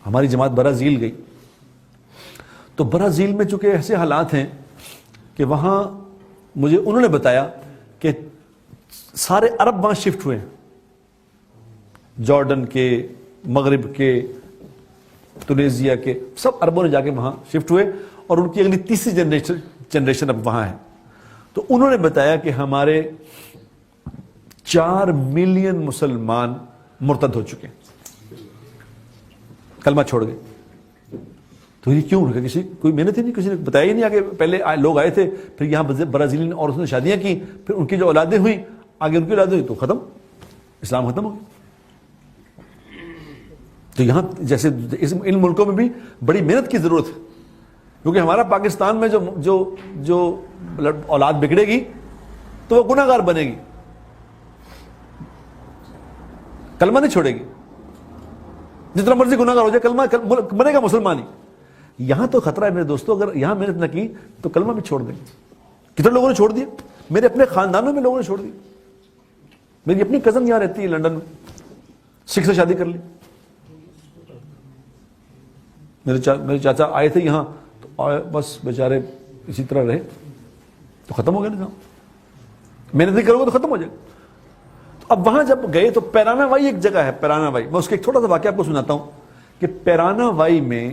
ہماری جماعت برازیل گئی. تو برازیل میں چونکہ ایسے حالات ہیں کہ وہاں مجھے انہوں نے بتایا کہ سارے عرب وہاں شفٹ ہوئے ہیں, جارڈن کے, مغرب کے, تونیزیا کے, سب عربوں نے جا کے وہاں شفٹ ہوئے اور ان کی اگلی تیسری جنریشن اب وہاں ہے. تو انہوں نے بتایا کہ ہمارے 4 ملین مسلمان مرتد ہو چکے ہیں, کلمہ چھوڑ گئے. تو یہ کیوں؟ کسی کوئی محنت ہی نہیں, کسی نے بتایا ہی نہیں. آگے پہلے لوگ آئے تھے, پھر یہاں برازیلین عورتوں نے شادیاں کی, پھر ان کی جو اولادیں ہوئیں, آگے ان کی اولادیں ہوئی تو ختم, اسلام ختم ہو گیا. تو یہاں جیسے ان ملکوں میں بھی بڑی محنت کی ضرورت ہے, کیونکہ ہمارا پاکستان میں جو اولاد بگڑے گی تو وہ گناہ گار بنے گی, کلمہ نہیں چھوڑے گی. جتنا مرضی گناہ گار ہو جائے, کلمہ بنے گا مسلمان ہی. یہاں تو خطرہ ہے میرے دوستوں, اگر یہاں محنت نہ کی تو کلمہ بھی چھوڑ دیں گے. کتنے لوگوں نے چھوڑ دیا, میرے اپنے خاندانوں میں لوگوں نے چھوڑ دیا. میری اپنی کزن یہاں رہتی ہے لنڈن میں, سکھ سے شادی کر لی. میرے چاچا آئے تھے یہاں تو بس بیچارے اسی طرح رہے تو ختم ہو گیا نظام. محنت نہیں کرو گے تو ختم ہو جائے. تو اب وہاں جب گئے تو پیرانا وائی ایک جگہ ہے, پیرانا وائی. میں اس کا ایک چھوٹا سا واقعہ آپ کو سناتا ہوں کہ پیرانا وائی میں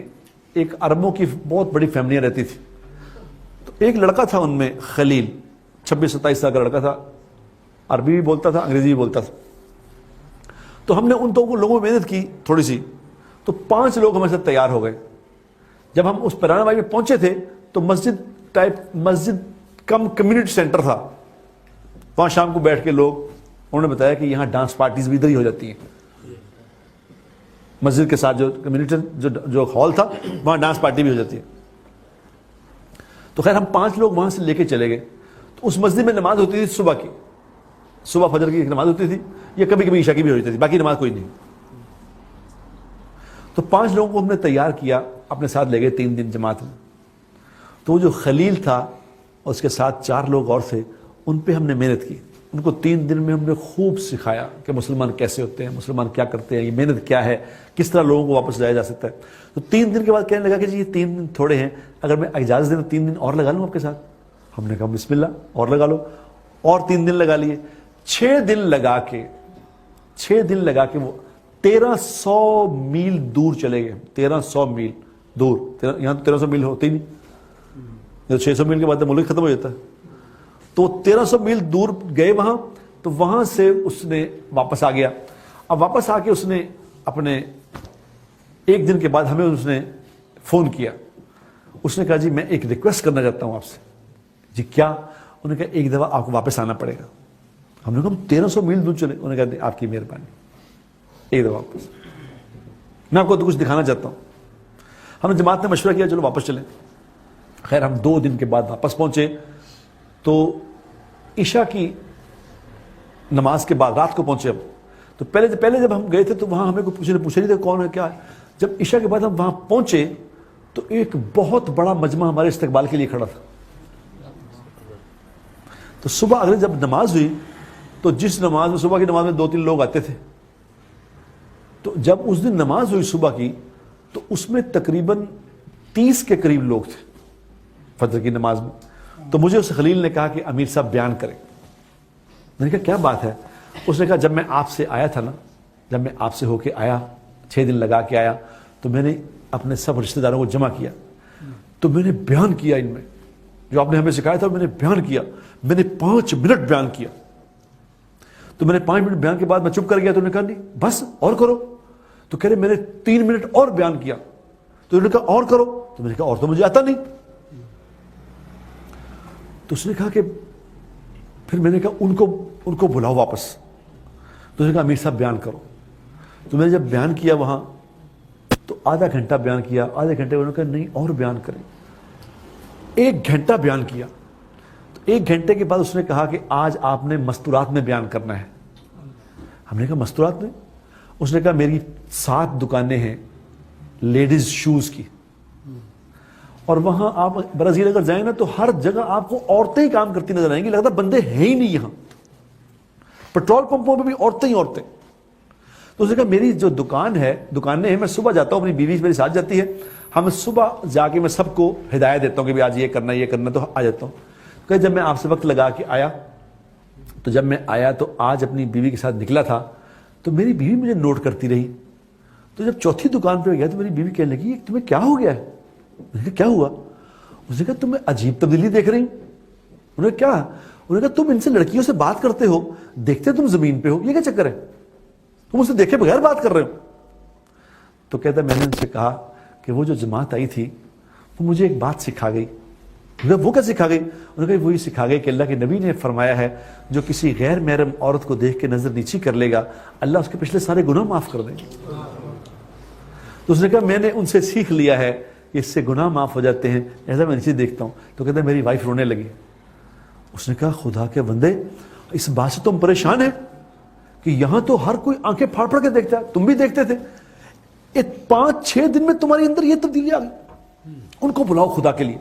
ایک عربوں کی بہت بڑی فیملیاں رہتی تھی. تو ایک لڑکا تھا ان میں, خلیل, 26-27 سال کا لڑکا تھا, عربی بھی بولتا تھا, انگریزی بھی بولتا تھا. تو ہم نے ان تو لوگوں میں محنت کی تھوڑی سی, تو 5 لوگ ہمارے ساتھ تیار ہو گئے. جب ہم اس پیرانا وائی میں پہنچے تھے تو مسجد کم کمیونٹی سینٹر تھا. وہاں شام کو بیٹھ کے لوگ, انہوں نے بتایا کہ یہاں ڈانس پارٹیز بھی ادھر ہی ہو جاتی ہیں. مسجد کے ساتھ جو کمیونٹی جو ہال تھا وہاں ڈانس پارٹی بھی ہو جاتی ہے. تو خیر ہم 5 لوگ وہاں سے لے کے چلے گئے. تو اس مسجد میں نماز ہوتی تھی صبح کی, صبح فجر کی ایک نماز ہوتی تھی, یا کبھی کبھی عشاء کی بھی ہو جاتی تھی, باقی نماز کوئی نہیں. تو 5 لوگوں کو ہم نے تیار کیا, اپنے ساتھ لے گئے 3 دن جماعت میں. تو وہ جو خلیل تھا اور اس کے ساتھ 4 لوگ اور تھے, ان پہ ہم نے محنت کی. ان کو 3 دن میں ہم نے خوب سکھایا کہ مسلمان کیسے ہوتے ہیں, مسلمان کیا کرتے ہیں, یہ محنت کیا ہے, کس طرح لوگوں کو واپس لایا جا سکتا ہے. تو 3 دن کے بعد کہنے لگا کہ جی یہ 3 دن تھوڑے ہیں, اگر میں اجازت دیں تو 3 دن اور لگا لوں آپ کے ساتھ. ہم نے کہا بسم اللہ, اور لگا لو. اور 3 دن لگا لیے. 6 دن لگا کے وہ 1300 میل دور چلے گئے. 1300 میل دور, یہاں تو 1300 میل ہوتے ہی نہیں, 600 میل کے بعد ملک ختم ہو جاتا ہے. تو 1300 میل دور گئے وہاں. تو وہاں سے اس نے واپس آ گیا. اب واپس آ کے اس نے اپنے 1 دن کے بعد ہمیں اس نے فون کیا. اس نے کہا جی میں ایک ریکویسٹ کرنا چاہتا ہوں آپ سے. جی کیا؟ انہوں نے کہا ایک دفعہ آپ کو واپس آنا پڑے گا. ہم نے کہا 1300 میل دور چلے. انہوں نے کہا آپ کی مہربانی, ایک دفعہ واپس, میں آپ کو تو کچھ دکھانا چاہتا ہوں. ہم نے جماعت نے مشورہ کیا چلو واپس چلیں. خیر ہم 2 دن کے بعد واپس پہنچے. تو عشاء کی نماز کے بعد رات کو پہنچے ہم. تو پہلے جب ہم گئے تھے تو وہاں ہمیں کوئی پوچھا نہیں تھا کون ہے کیا ہے. جب عشاء کے بعد ہم وہاں پہنچے تو ایک بہت بڑا مجمع ہمارے استقبال کے لیے کھڑا تھا. تو صبح اگلے جب نماز ہوئی تو جس نماز میں صبح کی نماز میں 2-3 لوگ آتے تھے, تو جب اس دن نماز ہوئی صبح کی تو اس میں تقریباً 30 کے قریب لوگ تھے فجر کی نماز میں. تو مجھے اس خلیل نے کہا کہ امیر صاحب بیان کریں. میں نے کہا کیا بات ہے؟ اس نے کہا جب میں آپ سے آیا تھا نا, جب میں آپ سے ہو کے آیا 6 دن لگا کے آیا, تو میں نے اپنے سب رشتہ داروں کو جمع کیا, تو میں نے بیان کیا ان میں جو آپ نے ہمیں سکھایا تھا. میں نے بیان کیا, میں نے 5 منٹ بیان کیا. تو میں نے 5 منٹ بیان کے بعد میں چپ کر گیا. تو انہوں نے کہا نہیں بس اور کرو. تو کہہ رہے میں نے 3 منٹ اور بیان کیا. تو انہوں نے کہا اور کرو. تو میں نے کہا اور تو مجھے آتا نہیں. تو اس نے کہا کہ پھر میں نے کہا ان کو بلاؤ واپس. تو اس نے کہا امیر صاحب بیان کرو. تو میں نے جب بیان کیا وہاں تو آدھا گھنٹہ بیان کیا. آدھے گھنٹے انہوں نے کہا نہیں اور بیان کریں. 1 گھنٹہ بیان کیا. تو 1 گھنٹے کے بعد اس نے کہا کہ آج آپ نے مستورات میں بیان کرنا ہے. ہم نے کہا مستورات میں؟ اس نے کہا میری 7 دکانیں ہیں لیڈیز شوز کی, اور وہاں آپ برازیل اگر جائیں نا تو ہر جگہ آپ کو عورتیں ہی کام کرتی نظر آئیں گی, لگتا بندے ہیں ہی نہیں یہاں. پیٹرول پمپوں پہ بھی عورتیں ہی عورتیں. تو اس نے کہا میری جو دکانیں ہیں، میں صبح جاتا ہوں، اپنی بیوی میرے ساتھ جاتی ہے، ہم صبح جا کے میں سب کو ہدایت دیتا ہوں کہ بھی آج یہ کرنا تو آ جاتا ہوں۔ کہ جب میں آپ سے وقت لگا کے آیا، تو جب میں آیا تو آج اپنی بیوی کے ساتھ نکلا تھا، تو میری بیوی مجھے نوٹ کرتی رہی۔ تو جب چوتھی دکان پہ گیا تو میری بیوی کہنے لگی تمہیں کیا ہو گیا ہے؟ میں نے کہا کیا ہوا؟ اس نے کہا تمہیں عجیب تبدیلی دیکھ رہی ہوں۔ انہوں نے کیا؟ انہوں نے کہا تم ان سے لڑکیوں سے بات کرتے ہو، دیکھتے تم زمین پہ ہو، یہ کیا چکر ہے؟ تم اسے دیکھے بغیر بات کر رہے ہو۔ تو کہتا ہے میں نے ان سے کہا کہ وہ جو جماعت آئی تھی وہ مجھے ایک بات سکھا گئی۔ وہ کیا سکھا گئی؟ انہوں نے کہا وہی سکھا گئی کہ اللہ کے نبی نے فرمایا ہے جو کسی غیر محرم عورت کو دیکھ کے نظر نیچی کر لے گا اللہ اس کے پچھلے سارے گناہ معاف کر دیں گے۔ تو اس نے کہا میں نے ان سے سیکھ لیا ہے کہ اس سے گناہ معاف ہو جاتے ہیں، ایسا میں نیچے دیکھتا ہوں۔ تو کہتا ہے میری وائف رونے لگی۔ اس نے کہا خدا کے بندے اس بات سے تم پریشان ہیں کہ یہاں تو ہر کوئی آنکھیں پھاڑ پھاڑ کے دیکھتا ہے، تم بھی دیکھتے تھے، 5-6 دن میں تمہارے اندر یہ تبدیلی آ گئی، ان کو بلاؤ خدا کے لیے۔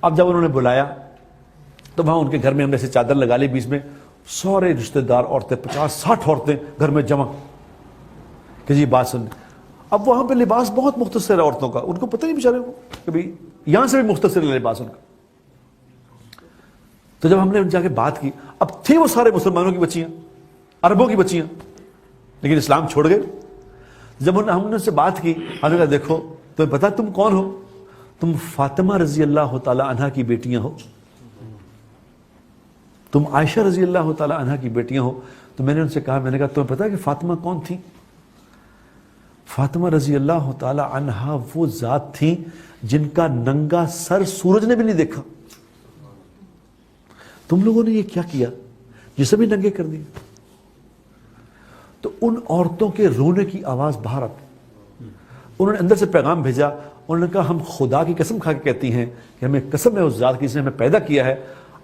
اب جب انہوں نے بلایا تو وہاں ان کے گھر میں ہم نے ایسے چادر لگا لی، بیچ میں سارے رشتہ دار عورتیں 50-60 عورتیں گھر میں جمع کہ جی بات سن۔ اب وہاں پہ لباس بہت مختصر ہے عورتوں کا، ان کو پتہ نہیں بیچارے کو کبھی یہاں سے بھی مختصر ہے لباس ان کا۔ تو جب ہم نے ان جا کے بات کی، اب تھے وہ سارے مسلمانوں کی بچیاں، عربوں کی بچیاں، لیکن اسلام چھوڑ گئے۔ جب ہم نے ان سے بات کی، ہم نے کہا دیکھو تمہیں پتا تم کون ہو؟ تم فاطمہ رضی اللہ تعالی عنہ کی بیٹیاں ہو، تم عائشہ رضی اللہ تعالی عنہ کی بیٹیاں ہو۔ تو میں نے ان سے کہا، میں نے کہا تمہیں پتا کہ فاطمہ کون تھی؟ فاطمہ رضی اللہ تعالی عنہ وہ ذات تھیں جن کا ننگا سر سورج نے بھی نہیں دیکھا۔ تم لوگوں نے یہ کیا کیا؟ جسے بھی ننگے کر دیے۔ تو ان عورتوں کے رونے کی آواز باہر آتی، انہوں نے اندر سے پیغام بھیجا، انہوں نے کہا ہم خدا کی قسم کھا کے کہتی ہیں کہ ہمیں قسم ہے اس ذات کی جس نے ہمیں پیدا کیا ہے،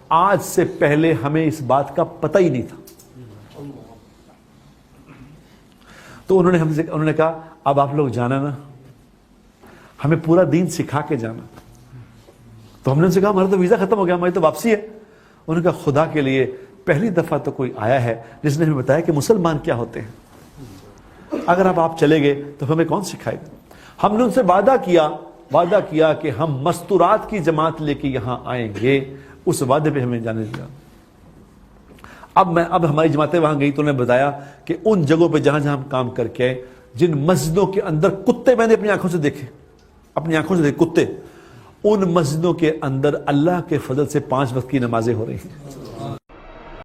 آج سے پہلے ہمیں اس بات کا پتہ ہی نہیں تھا۔ تو انہوں نے کہا اب آپ لوگ جانا نا، ہمیں پورا دین سکھا کے جانا۔ تو ہم نے ان سے کہا ہمارا تو ویزا ختم ہو گیا، ہماری تو واپسی ہے۔ انہوں نے کہا خدا کے لیے پہلی دفعہ تو کوئی آیا ہے جس نے ہمیں بتایا کہ مسلمان کیا ہوتے ہیں، اگر آپ چلے گئے تو ہمیں کون سکھائے گا؟ ہم نے ان سے وعدہ کیا کہ ہم مستورات کی جماعت لے کے یہاں آئیں گے، اس وعدے پہ ہمیں جانے دیا۔ اب ہماری جماعتیں وہاں گئی تو انہوں نے بتایا کہ ان جگہوں پہ جہاں جہاں ہم کام کر کے آئے، جن مسجدوں کے اندر کتے میں نے اپنی آنکھوں سے دیکھے کتے، ان مسجدوں کے اندر اللہ کے فضل سے 5 وقت کی نمازیں ہو رہی ہیں۔